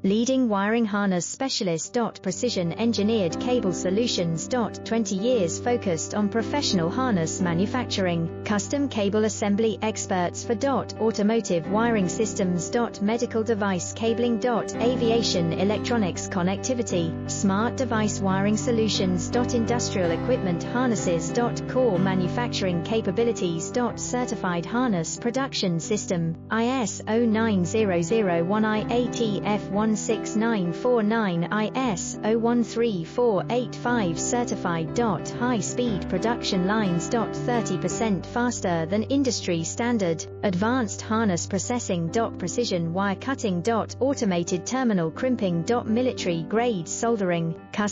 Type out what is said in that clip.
Leading wiring harness specialist. Precision engineered cable solutions. 20 years focused on professional harness manufacturing. Custom cable assembly experts for automotive wiring systems. Medical device cabling. Aviation electronics connectivity. Smart device wiring solutions. Industrial equipment harnesses. Core manufacturing capabilities. Certified harness production system. ISO 9001 IATF 16949 ISO 13485 certified. High speed production lines. 30% faster than industry standard. Advanced harness processing. Precision wire cutting. Automated terminal crimping. Military grade soldering. Custom